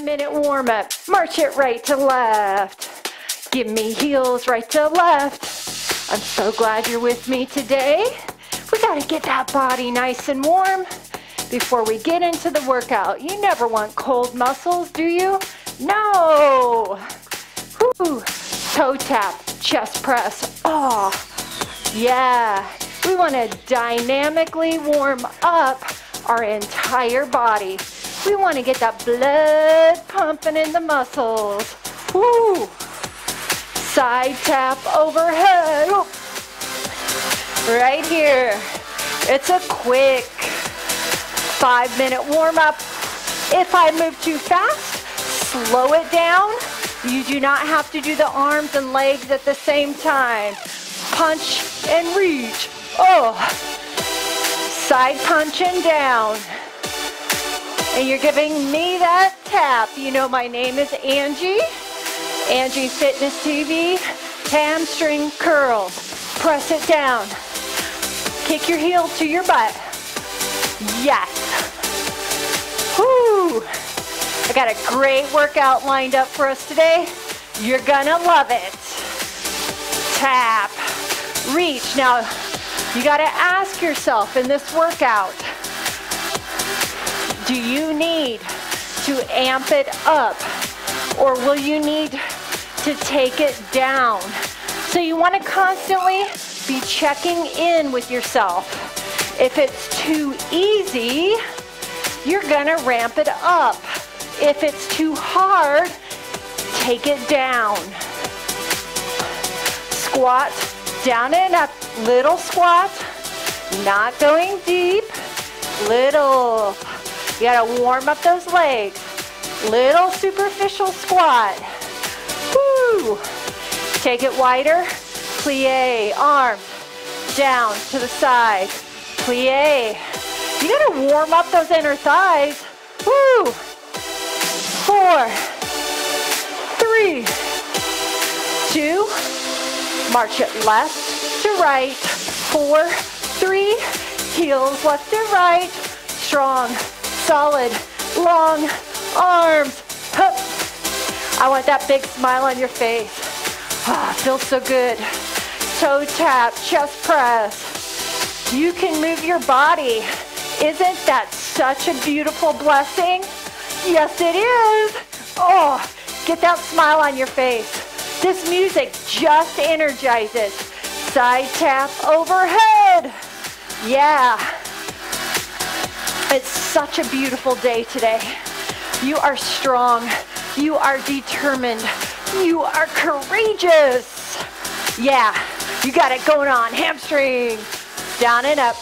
5-minute warm-up. March it right to left. Give me heels right to left. I'm so glad you're with me today. We gotta get that body nice and warm before we get into the workout. You never want cold muscles, do you? No. Woo. Toe tap, chest press. Oh, yeah. We want to dynamically warm up our entire body. We want to get that blood pumping in the muscles. Woo. Side tap overhead. Woo. Right here. It's a quick 5-minute warm up. If I move too fast, slow it down. You do not have to do the arms and legs at the same time. Punch and reach. Oh, side punching down. And you're giving me that tap. You know my name is Angie. Angie Fitness TV. Hamstring curls. Press it down. Kick your heel to your butt. Yes. Woo. I got a great workout lined up for us today. You're gonna love it. Tap, reach. Now, you gotta ask yourself in this workout, do you need to amp it up or will you need to take it down? So you wanna constantly be checking in with yourself. If it's too easy, you're gonna ramp it up. If it's too hard, take it down. Squat, down and up. Little squat, not going deep. Little. You gotta warm up those legs. Little superficial squat. Woo. Take it wider. Plie, arms down to the side. Plie. You gotta warm up those inner thighs. Woo. 4, 3, 2, march it left to right. 4, 3, heels left to right. Strong, solid, long arms. Hup. I want that big smile on your face. Ah, feels so good. Toe tap, chest press. You can move your body. Isn't that such a beautiful blessing? Yes, it is. Oh, get that smile on your face. This music just energizes. Side tap overhead. Yeah. It's such a beautiful day today. You are strong. You are determined. You are courageous. Yeah, you got it going on. Hamstring. Down and up.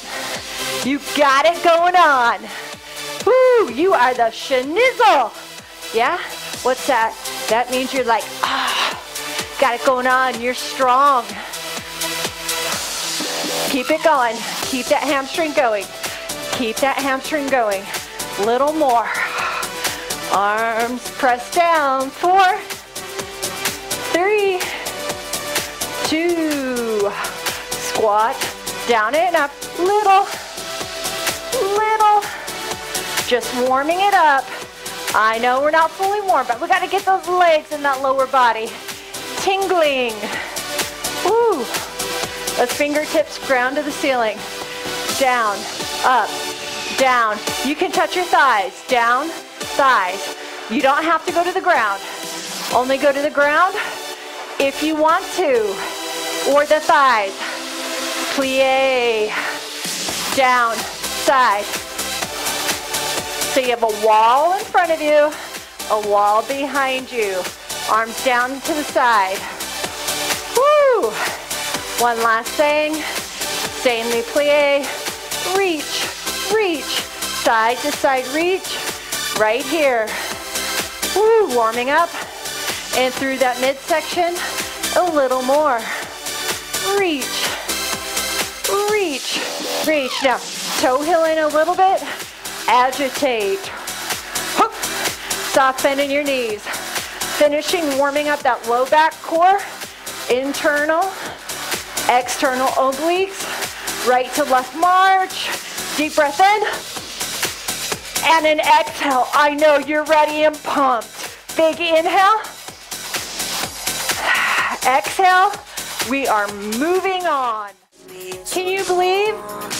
You got it going on. Woo, you are the schnizzle. Yeah? What's that? That means you're like, got it going on. You're strong. Keep it going. Keep that hamstring going. Keep that hamstring going. Little more. Arms pressed down. 4, 3, 2. Squat. Down and up. Little. Just warming it up. I know we're not fully warm, but we got to get those legs in that lower body tingling. Woo. Those fingertips ground to the ceiling. Down, up, down. You can touch your thighs. Down, thighs. You don't have to go to the ground. Only go to the ground if you want to. Or the thighs. Plie. Down, side. So you have a wall in front of you, a wall behind you. Arms down to the side. Woo! One last thing. Insanely plie. Reach, reach. Side to side reach. Right here. Woo! Warming up. And through that midsection, a little more. Reach, reach, reach. Now, toe heel in a little bit. Agitate. Hook. Soft bend in your knees. Finishing warming up that low back core. Internal, external obliques. Right to left march. Deep breath in. And an exhale. I know you're ready and pumped. Big inhale. Exhale. We are moving on. Can you believe?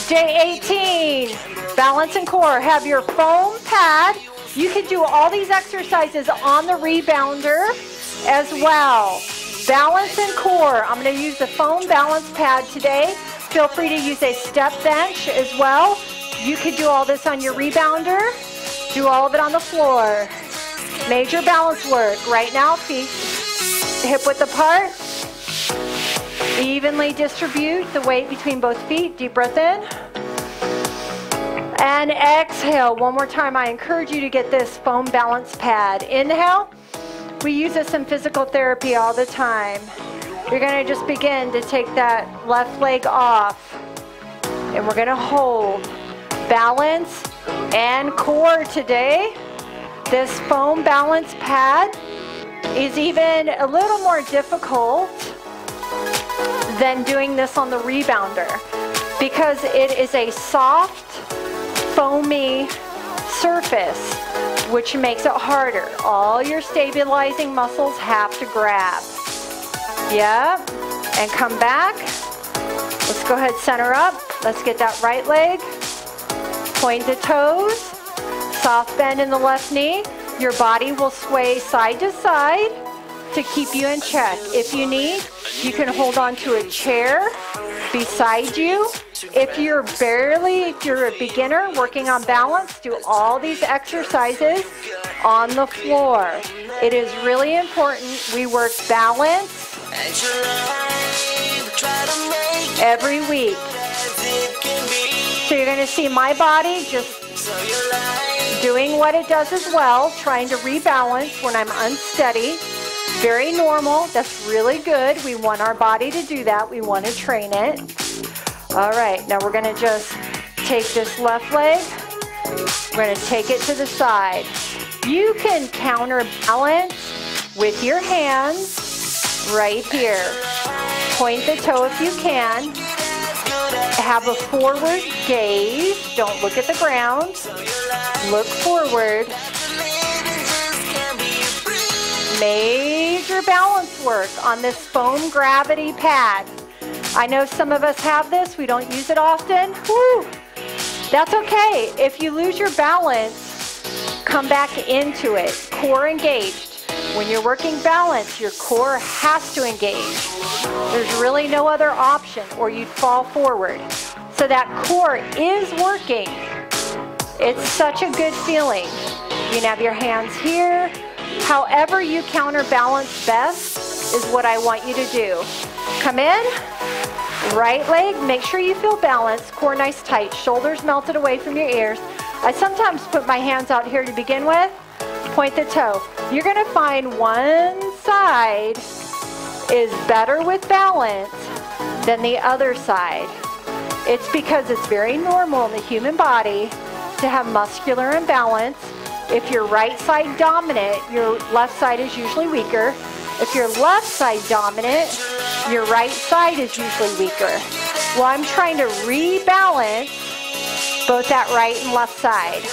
Day 18. Balance and core. Have your foam pad. You can do all these exercises on the rebounder as well. Balance and core. I'm going to use the foam balance pad today. Feel free to use a step bench as well. You could do all this on your rebounder. Do all of it on the floor. Major balance work. Right now, feet hip width apart. Evenly distribute the weight between both feet. Deep breath in. And exhale. One more time. I encourage you to get this foam balance pad. Inhale. We use this in physical therapy all the time. You're going to just begin to take that left leg off. And we're going to hold balance and core today. This foam balance pad is even a little more difficult than doing this on the rebounder because it is a soft, foamy surface, which makes it harder. All your stabilizing muscles have to grab. Yeah, and come back. Let's go ahead, center up. Let's get that right leg. Point the toes. Soft bend in the left knee. Your body will sway side to side to keep you in check. If you need, you can hold on to a chair beside you. If you're a beginner working on balance, do all these exercises on the floor. It is really important we work balance every week. So you're going to see my body just doing what it does as well, trying to rebalance when I'm unsteady. Very normal. That's really good. We want our body to do that. We want to train it. All right, now we're going to just take this left leg. We're going to take it to the side. You can counterbalance with your hands right here. Point the toe if you can. Have a forward gaze. Don't look at the ground. Look forward. Major balance work on this foam gravity pad. I know some of us have this. We don't use it often. Whew. That's okay. If you lose your balance, come back into it. Core engaged. When you're working balance, your core has to engage. There's really no other option or you'd fall forward. So that core is working. It's such a good feeling. You can have your hands here. However you counterbalance best is what I want you to do. Come in, right leg, make sure you feel balanced, core nice tight, shoulders melted away from your ears. I sometimes put my hands out here to begin with, point the toe. You're gonna find one side is better with balance than the other side. It's because it's very normal in the human body to have muscular imbalance. If you're right side dominant, your left side is usually weaker. If you're left side dominant, your right side is usually weaker. Well, I'm trying to rebalance both that right and left side.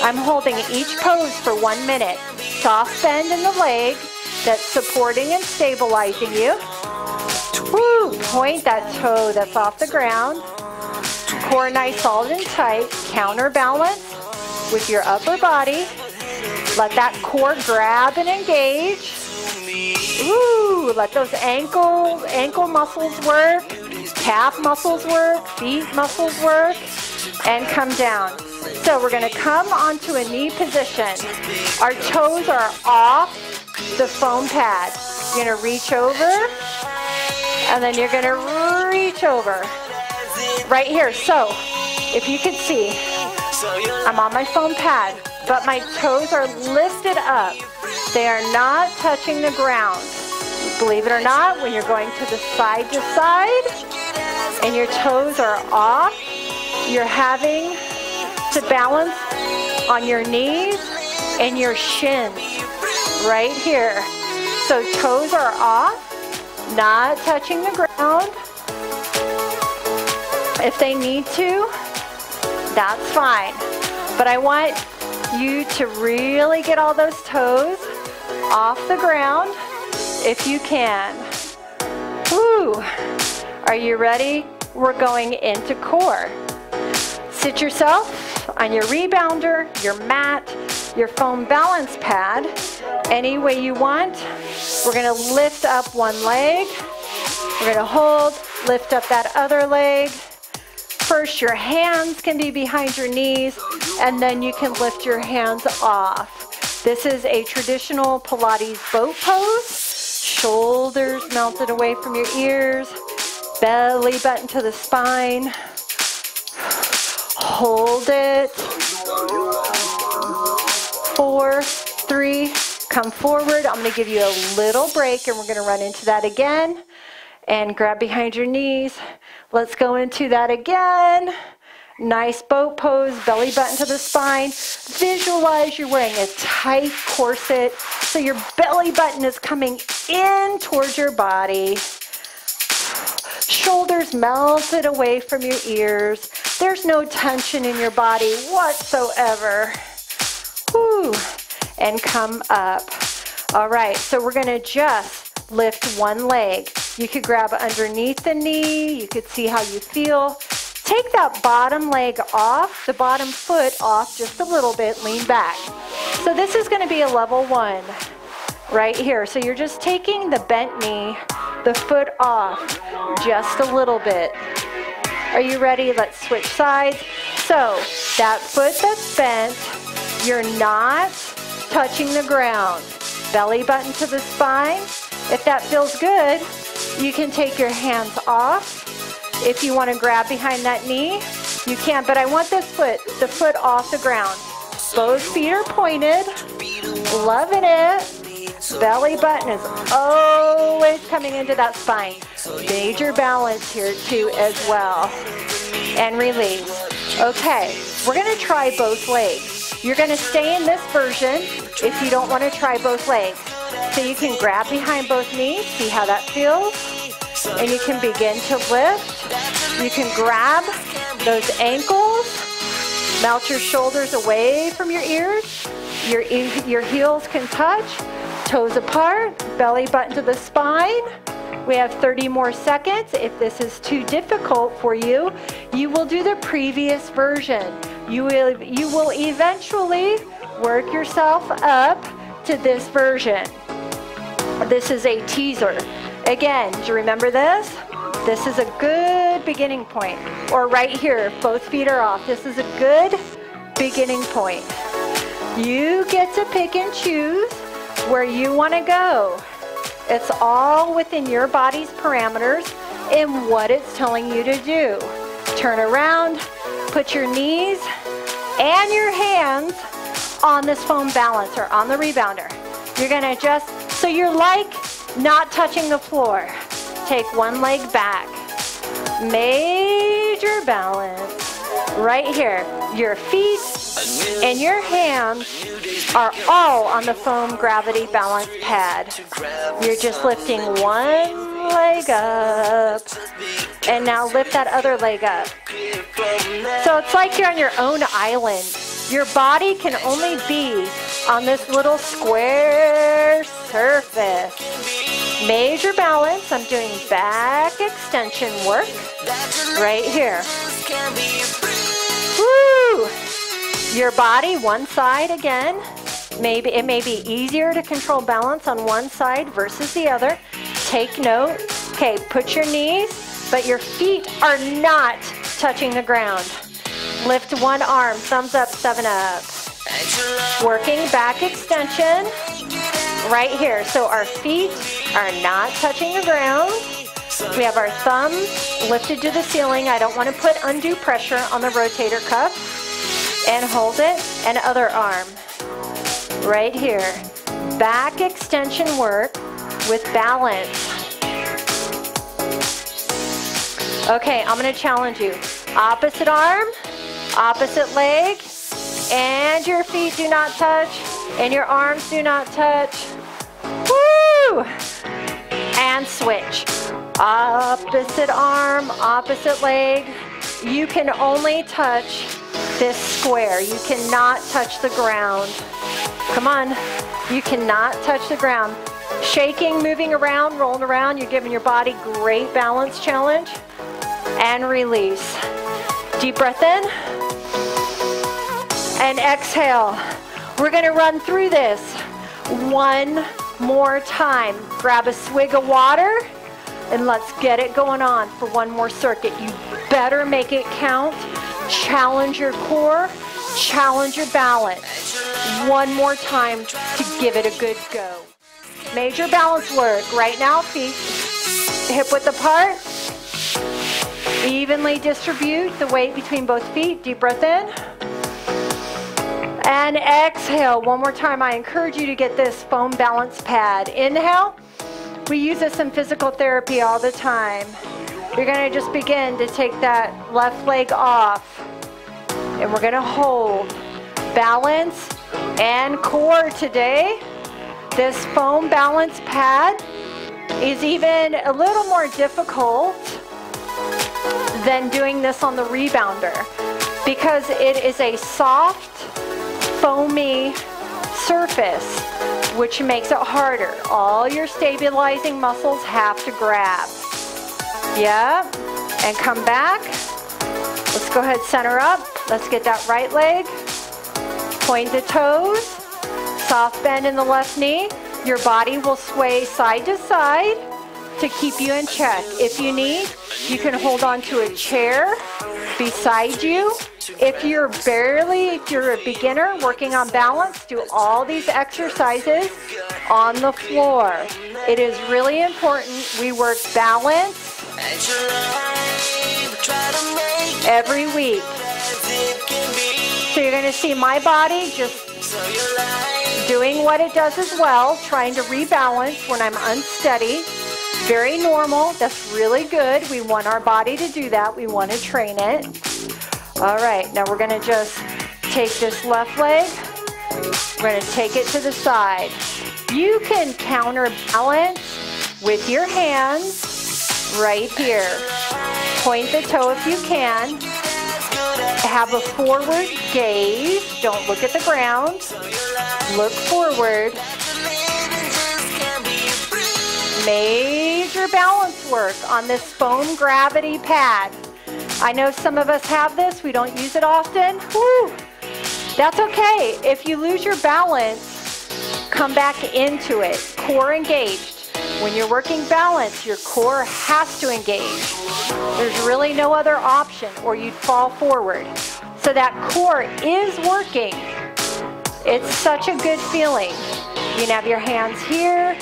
I'm holding each pose for 1 minute. Soft bend in the leg that's supporting and stabilizing you. Woo! Point that toe that's off the ground. Core nice, solid, and tight. Counterbalance with your upper body. Let that core grab and engage. Ooh, let those ankle muscles work, calf muscles work, feet muscles work, and come down. So we're going to come onto a knee position. Our toes are off the foam pad. You're going to reach over, and then you're going to reach over. Right here. So if you can see, I'm on my foam pad, but my toes are lifted up. They are not touching the ground. Believe it or not, when you're going to the side to side and your toes are off, you're having to balance on your knees and your shins right here. So toes are off, not touching the ground. If they need to, that's fine. But I want you to really get all those toes off the ground if you can. Woo! Are you ready? We're going into core. Sit yourself on your rebounder, your mat, your foam balance pad, any way you want. We're gonna lift up one leg. We're gonna hold, lift up that other leg. First, your hands can be behind your knees, and then you can lift your hands off. This is a traditional Pilates boat pose. Shoulders melted away from your ears, belly button to the spine. Hold it. 4, 3, come forward. I'm going to give you a little break, and we're going to run into that again. And grab behind your knees. Let's go into that again. Nice boat pose, belly button to the spine. Visualize you're wearing a tight corset, so your belly button is coming in towards your body. Shoulders melted away from your ears. There's no tension in your body whatsoever. Whew. And come up. All right, so we're gonna just lift one leg. You could grab underneath the knee. You could see how you feel. Take that bottom leg off, the bottom foot off just a little bit, lean back. So this is gonna be a level 1 right here. So you're just taking the bent knee, the foot off just a little bit. Are you ready? Let's switch sides. So that foot that's bent, you're not touching the ground. Belly button to the spine. If that feels good, you can take your hands off. If you want to grab behind that knee, you can, but I want this foot, the foot off the ground. Both feet are pointed, loving it. Belly button is always coming into that spine. Major balance here too as well. And release. Okay, we're going to try both legs. You're going to stay in this version if you don't want to try both legs. So you can grab behind both knees, see how that feels. And you can begin to lift. You can grab those ankles, melt your shoulders away from your ears. Your heels can touch, toes apart, belly button to the spine. We have 30 more seconds. If this is too difficult for you, you will do the previous version. You will eventually work yourself up to this version. This is a teaser. Again, do you remember this? This is a good beginning point. Or right here, both feet are off. This is a good beginning point. You get to pick and choose where you want to go. It's all within your body's parameters and what it's telling you to do. Turn around, put your knees and your hands on this foam balance or on the rebounder. You're going to just, so you're like not touching the floor. Take one leg back. Major balance. Right here. Your feet and your hands are all on the foam gravity balance pad. You're just lifting one leg up. And now lift that other leg up. So it's like you're on your own island. Your body can only be on this little square surface. Major balance. I'm doing back extension work right here. Woo! Your body, one side again. Maybe it may be easier to control balance on one side versus the other. Take note. Okay, put your knees, but your feet are not touching the ground. Lift one arm, thumbs up, 7 up. Working back extension right here. So our feet are not touching the ground. We have our thumbs lifted to the ceiling. I don't want to put undue pressure on the rotator cuff. And hold it, and other arm. Right here. Back extension work with balance. Okay, I'm going to challenge you. Opposite arm, opposite leg, and your feet do not touch, and your arms do not touch. Woo! And switch. Opposite arm, opposite leg. You can only touch this square. You cannot touch the ground. Come on. You cannot touch the ground. Shaking, moving around, rolling around, you're giving your body great balance challenge. And release. Deep breath in. And exhale. We're gonna run through this one more time. Grab a swig of water and let's get it going on for one more circuit. You better make it count. Challenge your core, challenge your balance. One more time to give it a good go. Major balance work. Right now, feet hip width apart. Evenly distribute the weight between both feet. Deep breath in. And exhale. One more time. I encourage you to get this foam balance pad. Inhale. We use this in physical therapy all the time. You're going to just begin to take that left leg off. And we're going to hold balance and core today. This foam balance pad is even a little more difficult than doing this on the rebounder because it is a soft, foamy surface, which makes it harder. All your stabilizing muscles have to grab. Yeah, and come back. Let's go ahead, center up. Let's get that right leg. Point the toes. Soft bend in the left knee. Your body will sway side to side to keep you in check. If you need, you can hold on to a chair beside you. If you're a beginner working on balance, do all these exercises on the floor. It is really important we work balance every week. So you're going to see my body just doing what it does as well, trying to rebalance when I'm unsteady. Very normal. That's really good. We want our body to do that. We want to train it. All right, now we're going to just take this left leg. We're going to take it to the side. You can counterbalance with your hands right here. Point the toe if you can. Have a forward gaze. Don't look at the ground. Look forward. Major balance work on this foam gravity pad. I know some of us have this. We don't use it often. Woo! That's okay. If you lose your balance, come back into it. Core engaged. When you're working balance, your core has to engage. There's really no other option or you'd fall forward. So that core is working. It's such a good feeling. You can have your hands here.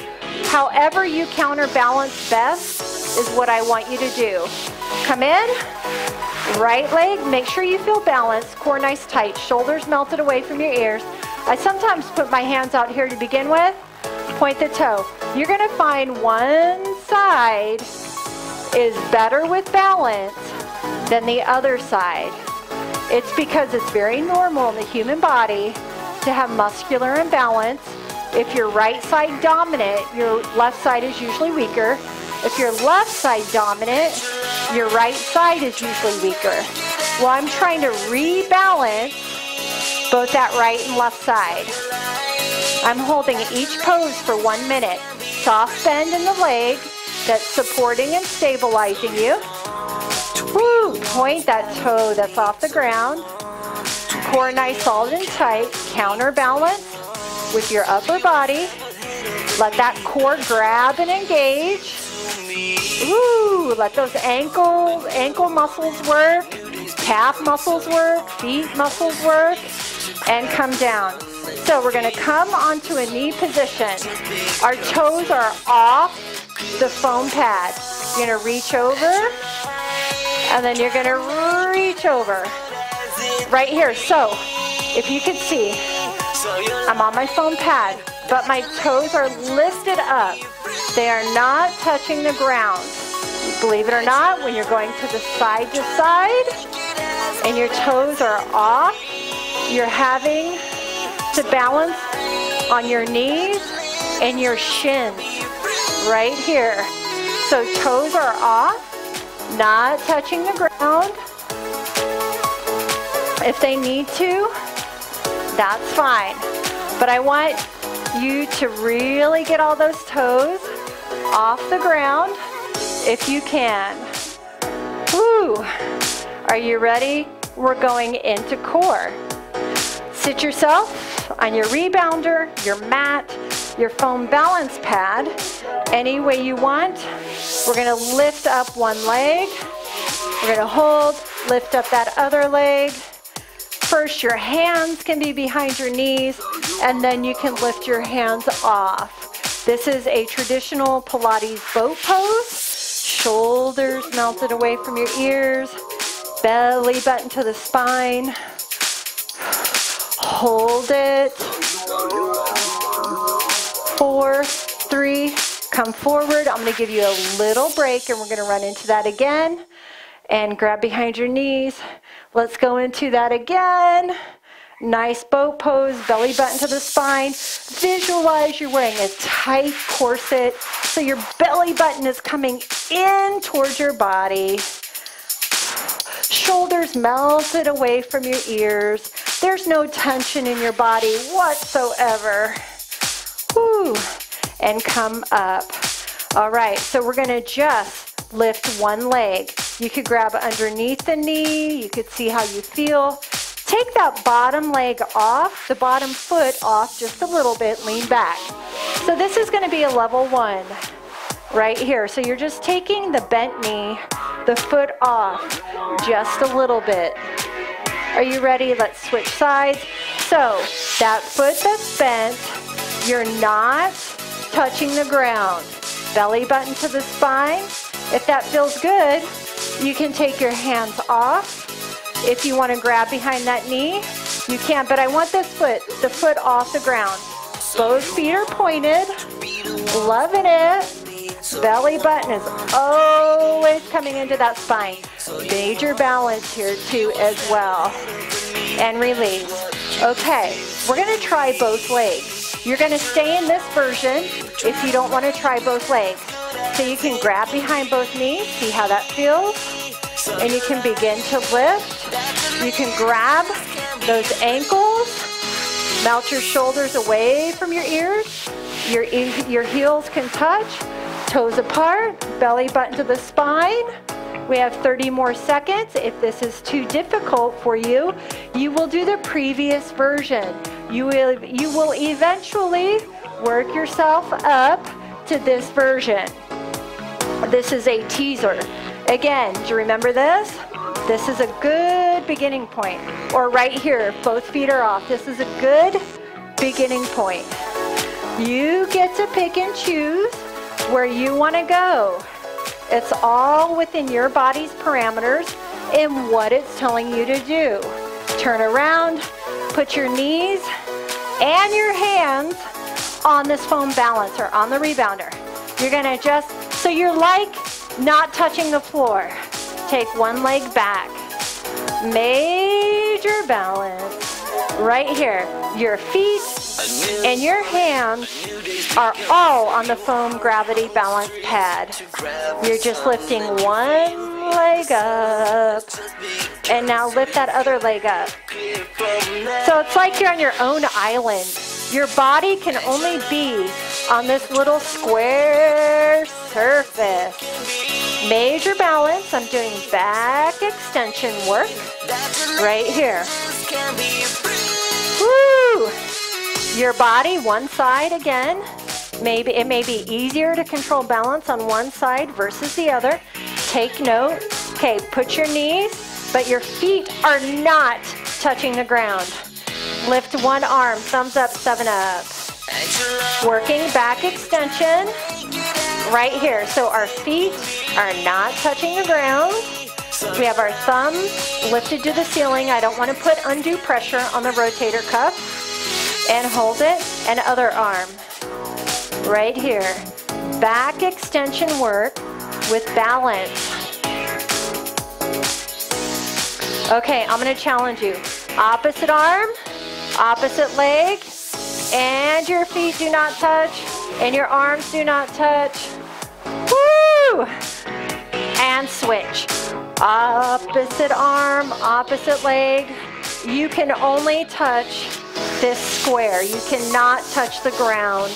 However you counterbalance best is what I want you to do. Come in, right leg, make sure you feel balanced, core nice tight, shoulders melted away from your ears. I sometimes put my hands out here to begin with, point the toe. You're gonna find one side is better with balance than the other side. It's because it's very normal in the human body to have muscular imbalance. If you're right side dominant, your left side is usually weaker. If you're left side dominant, your right side is usually weaker. Well, I'm trying to rebalance both that right and left side. I'm holding each pose for 1 minute. Soft bend in the leg that's supporting and stabilizing you. Woo! Point that toe that's off the ground. Core nice, solid and tight. Counterbalance with your upper body. Let that core grab and engage. Ooh, let those ankle muscles work, calf muscles work, feet muscles work, and come down. So we're going to come onto a knee position. Our toes are off the foam pad. You're going to reach over, and then you're going to reach over. Right here. So if you can see, I'm on my foam pad, but my toes are lifted up. They are not touching the ground. Believe it or not, when you're going to side and your toes are off, you're having to balance on your knees and your shins right here. So toes are off, not touching the ground. If they need to, that's fine. But I want you to really get all those toes off the ground if you can. Woo! Are you ready? We're going into core. Sit yourself on your rebounder, your mat, your foam balance pad, any way you want. We're gonna lift up one leg. We're gonna hold, lift up that other leg. First, your hands can be behind your knees, and then you can lift your hands off. This is a traditional Pilates boat pose. Shoulders melted away from your ears, belly button to the spine. Hold it. 4, 3, come forward. I'm going to give you a little break, and we're going to run into that again. And grab behind your knees. Let's go into that again. Nice boat pose, belly button to the spine. Visualize you're wearing a tight corset, so your belly button is coming in towards your body. Shoulders melted away from your ears. There's no tension in your body whatsoever. Woo. And come up. All right, so we're gonna just lift one leg. You could grab underneath the knee. You could see how you feel. Take that bottom leg off, the bottom foot off just a little bit, lean back. So this is gonna be a level 1 right here. So you're just taking the bent knee, the foot off just a little bit. Are you ready? Let's switch sides. So that foot that's bent, you're not touching the ground. Belly button to the spine. If that feels good, you can take your hands off. If you want to grab behind that knee, you can, but I want this foot, the foot off the ground. Both feet are pointed, loving it. Belly button is always coming into that spine. Major balance here too as well. And release. Okay, we're going to try both legs. You're going to stay in this version if you don't want to try both legs. So you can grab behind both knees, see how that feels. And you can begin to lift. You can grab those ankles, melt your shoulders away from your ears. Your heels can touch, toes apart, belly button to the spine. We have 30 more seconds. If this is too difficult for you, you will do the previous version. You will eventually work yourself up to this version. This is a teaser. Again, do you remember this? This is a good beginning point. Or right here, both feet are off. This is a good beginning point. You get to pick and choose where you want to go. It's all within your body's parameters and what it's telling you to do. Turn around, put your knees and your hands on this foam balance or on the rebounder. You're gonna just, so you're like not touching the floor. Take one leg back. Major balance. Right here. Your feet and your hands are all on the foam gravity balance pad. You're just lifting one leg up. And now lift that other leg up. So it's like you're on your own island. Your body can only be on this little square surface. Major balance. I'm doing back extension work right here. Woo! Your body, one side again. Maybe it may be easier to control balance on one side versus the other. Take note. Okay, put your knees, but your feet are not touching the ground. Lift one arm, thumbs up, 7 up. Working back extension right here. So our feet are not touching the ground. We have our thumbs lifted to the ceiling. I don't want to put undue pressure on the rotator cuff. And hold it, and other arm. Right here. Back extension work with balance. Okay, I'm going to challenge you. Opposite arm, opposite leg, and your feet do not touch, and your arms do not touch. Woo! And switch. Opposite arm, opposite leg. You can only touch this square. You cannot touch the ground.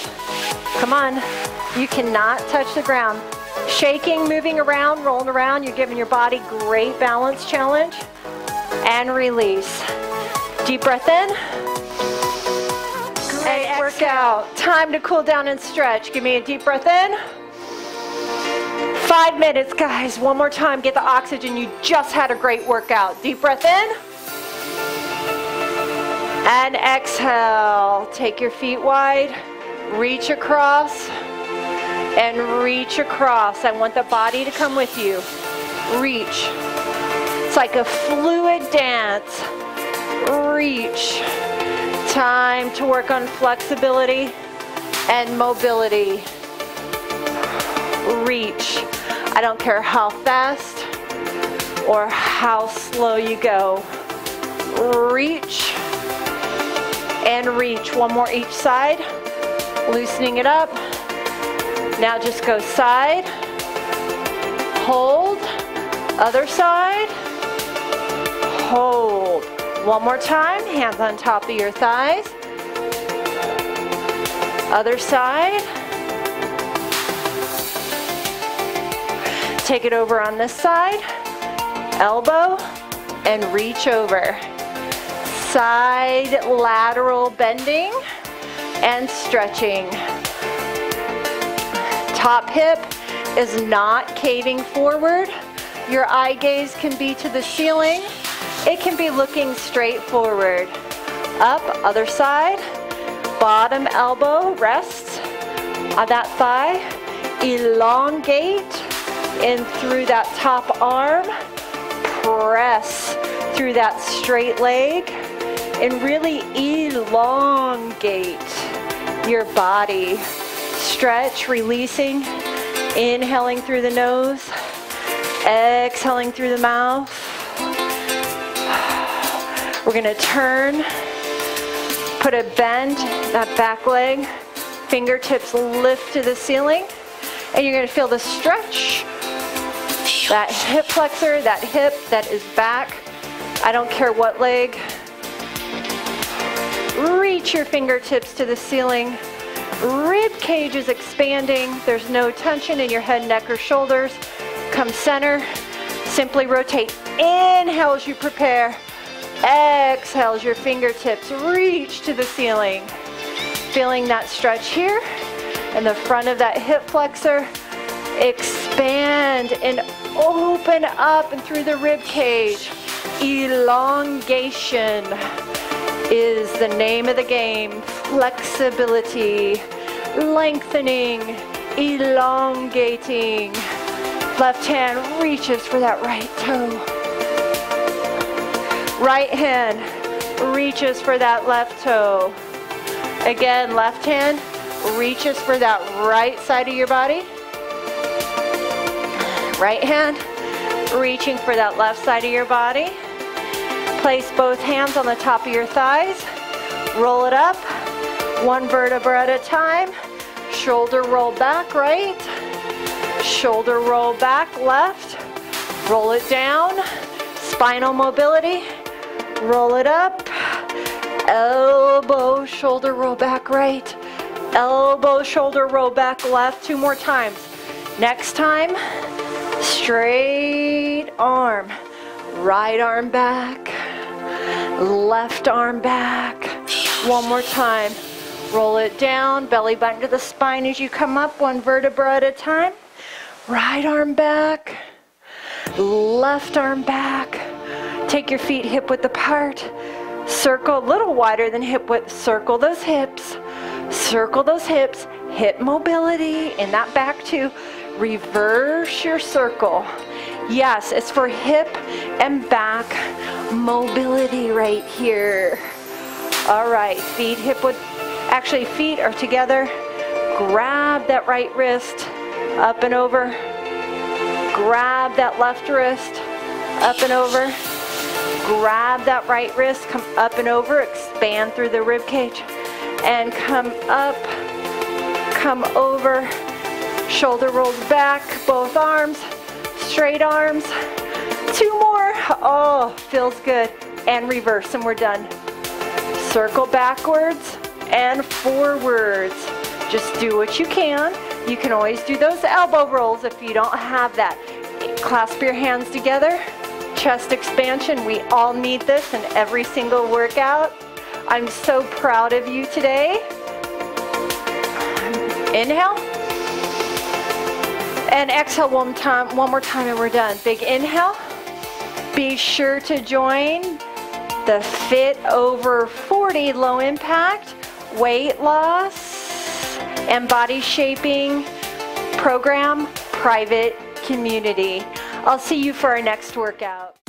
Come on, you cannot touch the ground. Shaking, moving around, rolling around, you're giving your body great balance challenge. And release. Deep breath in. Great and workout. Time to cool down and stretch. Give me a deep breath in. 5 minutes, guys. One more time. Get the oxygen. You just had a great workout. Deep breath in. And exhale. Take your feet wide. Reach across. And reach across. I want the body to come with you. Reach. It's like a fluid dance. Reach. Time to work on flexibility and mobility. Reach. I don't care how fast or how slow you go. Reach and reach. One more each side. Loosening it up. Now just go side. Hold. Other side. Hold. One more time. Hands on top of your thighs. Other side. Take it over on this side. Elbow and reach over. Side lateral bending and stretching. Top hip is not caving forward. Your eye gaze can be to the ceiling. It can be looking straight forward. Up, other side. Bottom elbow rests on that thigh. Elongate in through that top arm. Press through that straight leg. And really elongate your body. Stretch, releasing. Inhaling through the nose. Exhaling through the mouth. We're gonna turn, put a bend, that back leg, fingertips lift to the ceiling, and you're gonna feel the stretch, that hip flexor, that hip that is back. I don't care what leg. Reach your fingertips to the ceiling. Rib cage is expanding. There's no tension in your head, neck, or shoulders. Come center. Simply rotate. Inhale as you prepare. Exhale as your fingertips reach to the ceiling. Feeling that stretch here. And the front of that hip flexor. Expand and open up and through the rib cage. Elongation is the name of the game. Flexibility, lengthening, elongating. Left hand reaches for that right toe. Right hand reaches for that left toe. Again, left hand reaches for that right side of your body. Right hand reaching for that left side of your body. Place both hands on the top of your thighs. Roll it up, one vertebra at a time. Shoulder roll back, right. Shoulder roll back, left. Roll it down. Spinal mobility. Roll it up. Elbow, shoulder roll back, right. Elbow, shoulder roll back, left. 2 more times. Next time, straight arm. Right arm back. Left arm back. 1 more time. Roll it down, belly button to the spine as you come up, 1 vertebra at a time. Right arm back. Left arm back. Take your feet hip width apart. Circle a little wider than hip width. Circle those hips. Circle those hips. Hip mobility in that back too. Reverse your circle. Yes, it's for hip and back mobility right here. All right, feet hip width. Actually, feet are together. Grab that right wrist, up and over. Grab that left wrist, up and over. Grab that right wrist, come up and over, expand through the rib cage. And come up, come over. Shoulder rolls back, both arms, straight arms. 2 more. Oh, feels good. And reverse, and we're done. Circle backwards and forwards. Just do what you can. You can always do those elbow rolls if you don't have that. Clasp your hands together. Chest expansion. We all need this in every single workout. I'm so proud of you today. Inhale. And exhale one more time and we're done. Big inhale. Be sure to join the Fit Over 40 low impact weight loss and body shaping program private community. I'll see you for our next workout.